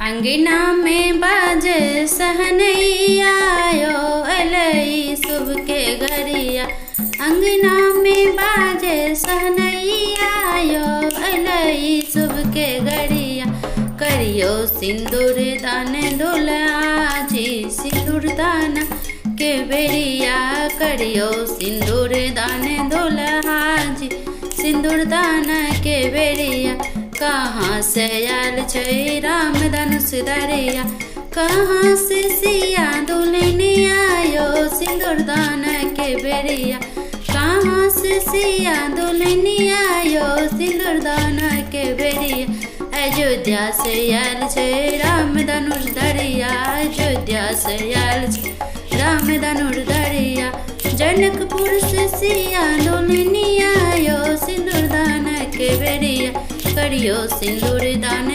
अंगना में बाजे सहनैया आयो अलई शुभ के घरिया। अंगना में बाजे सहनैया आयो अलई शुभ के घरिया। करियो सिंदूर दान दुल्हा जी सिंदूर दान के बेरिया। करियो सिंदूर दान दुल्हा जी सिंदूर दान के बेरिया। कहाँ से आयल छै राम धनुष धरिया। कहाँ से सिया दुल्हनी आयो सिंदूर दान के बेरिया। कहाँ से सिया दुल्हनी आयो सिंदूर दान के बेरिया। अयोध्या से आयल छै राम धनुष धरिया। अयोध्या से आयल छै राम धनुष धरिया। जनकपुर से सिया दुल्हनी आयो सिंदूर दान के बेरिया। करियो सिंदूर दान